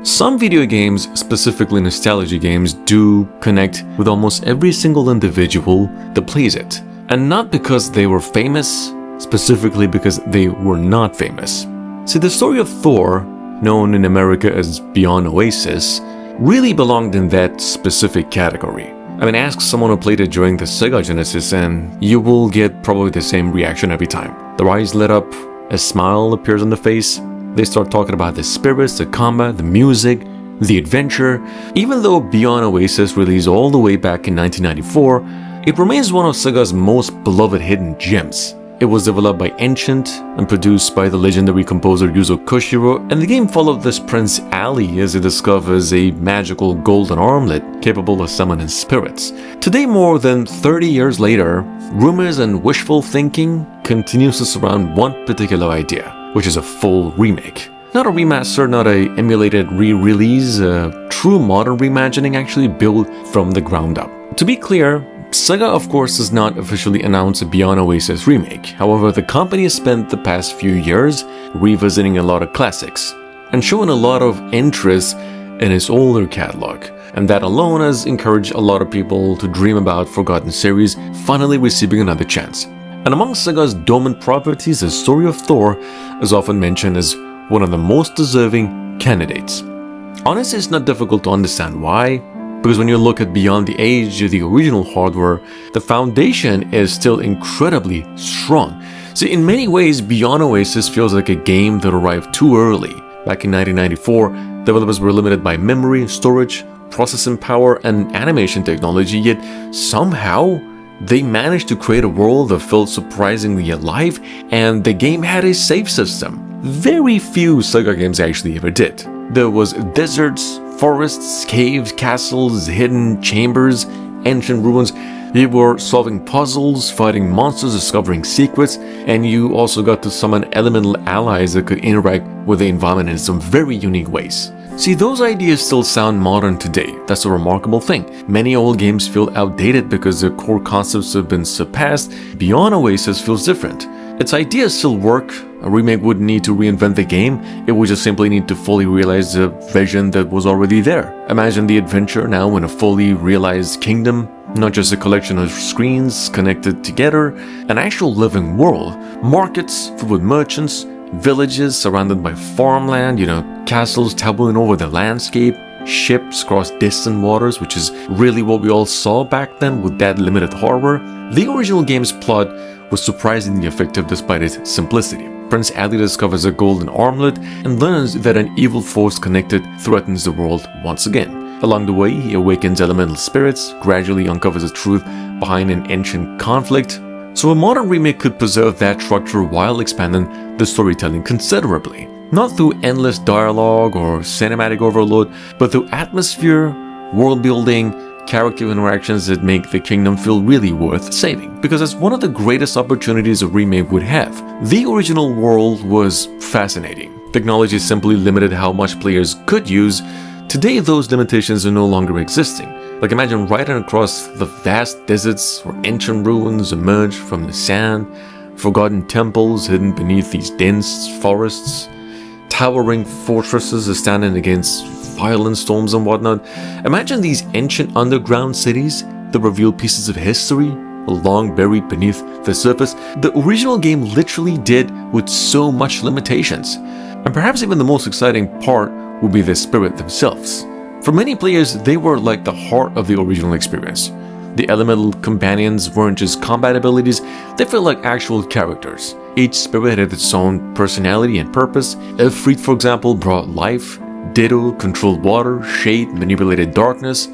Some video games, specifically nostalgia games, do connect with almost every single individual that plays it. And not because they were famous, specifically because they were not famous. See, the story of Thor, known in America as Beyond Oasis, really belonged in that specific category. I mean, ask someone who played it during the Sega Genesis and you will get probably the same reaction every time. Their eyes lit up, a smile appears on the face, they start talking about the spirits, the combat, the music, the adventure. Even though Beyond Oasis released all the way back in 1994, it remains one of Sega's most beloved hidden gems. It was developed by Ancient and produced by the legendary composer Yuzo Koshiro, and the game followed this Prince Ali as he discovers a magical golden armlet capable of summoning spirits. Today, more than 30 years later, rumors and wishful thinking continues to surround one particular idea, which is a full remake. Not a remaster, not a emulated re-release, a true modern reimagining actually built from the ground up. To be clear, Sega of course does not officially announce a Beyond Oasis remake. However, the company has spent the past few years revisiting a lot of classics and showing a lot of interest in its older catalog. And that alone has encouraged a lot of people to dream about forgotten series finally receiving another chance. And among Sega's dormant properties, the story of Thor is often mentioned as one of the most deserving candidates. Honestly, it's not difficult to understand why, because when you look at beyond the age of the original hardware, the foundation is still incredibly strong. See, in many ways, Beyond Oasis feels like a game that arrived too early. Back in 1994, developers were limited by memory, storage, processing power, and animation technology, yet somehow they managed to create a world that felt surprisingly alive, and the game had a save system. Very few Sega games actually ever did. There was deserts, forests, caves, castles, hidden chambers, ancient ruins. You were solving puzzles, fighting monsters, discovering secrets, and you also got to summon elemental allies that could interact with the environment in some very unique ways. See, those ideas still sound modern today. That's a remarkable thing. Many old games feel outdated because their core concepts have been surpassed. Beyond Oasis feels different. Its ideas still work. A remake wouldn't need to reinvent the game, it would just simply need to fully realize the vision that was already there. Imagine the adventure now in a fully realized kingdom, not just a collection of screens connected together, an actual living world. Markets filled with merchants, villages surrounded by farmland, castles towering over the landscape, ships cross distant waters, which is really what we all saw back then with that limited hardware. The original game's plot was surprisingly effective despite its simplicity. Prince Ali discovers a golden armlet and learns that an evil force connected threatens the world once again. Along the way, he awakens elemental spirits, gradually uncovers the truth behind an ancient conflict. So a modern remake could preserve that structure while expanding the storytelling considerably. Not through endless dialogue or cinematic overload, but through atmosphere, world building, character interactions that make the kingdom feel really worth saving. Because it's one of the greatest opportunities a remake would have. The original world was fascinating. Technology simply limited how much players could use. Today, those limitations are no longer existing. Like imagine riding across the vast deserts where ancient ruins emerge from the sand, forgotten temples hidden beneath these dense forests, towering fortresses standing against violent storms and whatnot. Imagine these ancient underground cities that reveal pieces of history long buried beneath the surface. The original game literally did with so much limitations. And perhaps even the most exciting part would be the spirit themselves. For many players, they were like the heart of the original experience. The elemental companions weren't just combat abilities, they felt like actual characters. Each spirit had its own personality and purpose. Ifrit, for example, brought life. Ditto controlled water, Shade manipulated darkness,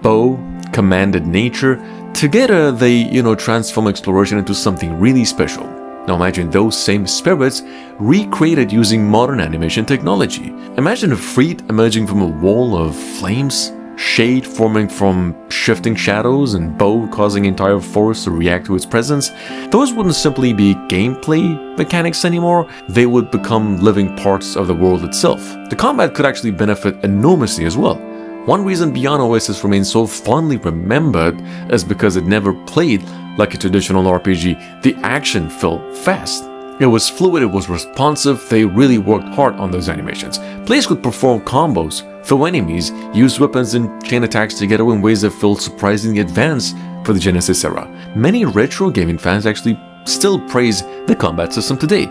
Bow commanded nature. Together they, transform exploration into something really special. Now imagine those same spirits recreated using modern animation technology. Imagine Ifrit emerging from a wall of flames, Shade forming from shifting shadows, and Bow causing entire forests to react to its presence. Those wouldn't simply be gameplay mechanics anymore, they would become living parts of the world itself. The combat could actually benefit enormously as well. One reason Beyond Oasis remains so fondly remembered is because it never played like a traditional RPG. The action felt fast, It was fluid, it was responsive, they really worked hard on those animations. Players could perform combos, throw enemies, use weapons and chain attacks together in ways that felt surprisingly advanced for the Genesis era. Many retro gaming fans actually still praise the combat system today.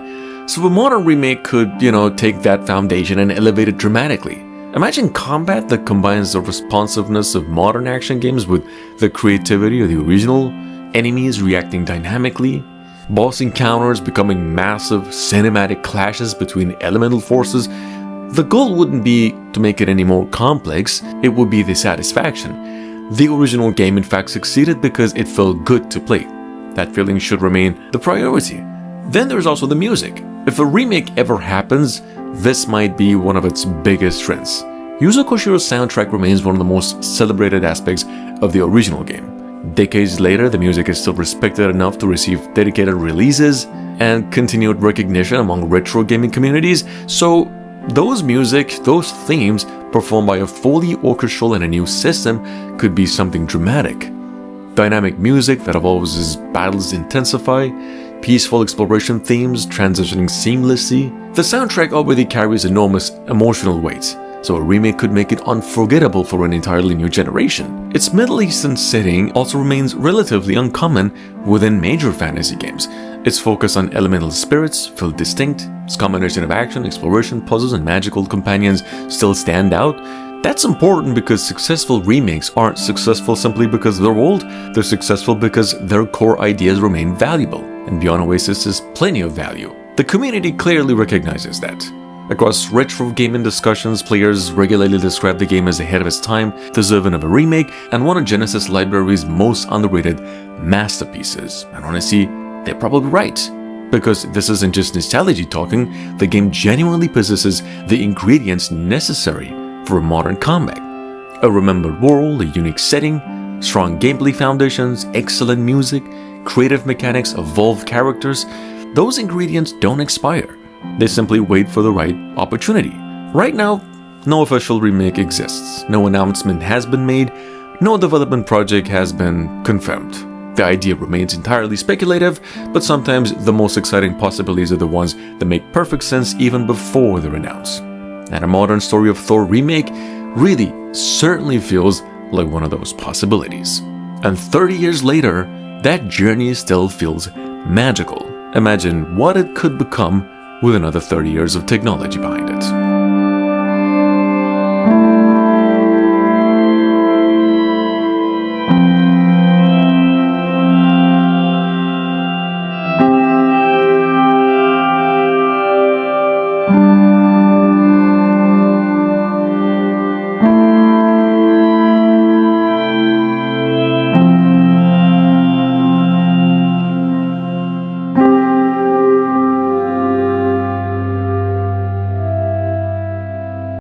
So a modern remake could, take that foundation and elevate it dramatically. Imagine combat that combines the responsiveness of modern action games with the creativity of the original, enemies reacting dynamically, boss encounters becoming massive cinematic clashes between elemental forces. The goal wouldn't be to make it any more complex, it would be the satisfaction. The original game in fact succeeded because it felt good to play. That feeling should remain the priority. Then there's also the music. If a remake ever happens, this might be one of its biggest strengths. Yuzo Koshiro's soundtrack remains one of the most celebrated aspects of the original game. Decades later, the music is still respected enough to receive dedicated releases and continued recognition among retro gaming communities, so those themes performed by a fully orchestral and a new system could be something dramatic. Dynamic music that evolves as battles intensify, peaceful exploration themes transitioning seamlessly. The soundtrack already carries enormous emotional weight, so a remake could make it unforgettable for an entirely new generation. Its Middle Eastern setting also remains relatively uncommon within major fantasy games. Its focus on elemental spirits feels distinct, its combination of action, exploration, puzzles, and magical companions still stand out. That's important because successful remakes aren't successful simply because they're old, they're successful because their core ideas remain valuable. And beyond Oasis is plenty of value. The community clearly recognizes that. Across retro gaming discussions, players regularly describe the game as ahead of its time, deserving of a remake, and one of Genesis library's most underrated masterpieces. And honestly, they're probably right. Because this isn't just nostalgia talking, the game genuinely possesses the ingredients necessary for a modern comeback. A remembered world, a unique setting, strong gameplay foundations, excellent music, creative mechanics, evolved characters. Those ingredients don't expire. They simply wait for the right opportunity. Right now, no official remake exists. No announcement has been made. No development project has been confirmed. The idea remains entirely speculative, but sometimes the most exciting possibilities are the ones that make perfect sense even before they're announced. And a modern Story of Thor remake really certainly feels like one of those possibilities. And 30 years later, that journey still feels magical. Imagine what it could become with another 30 years of technology behind it.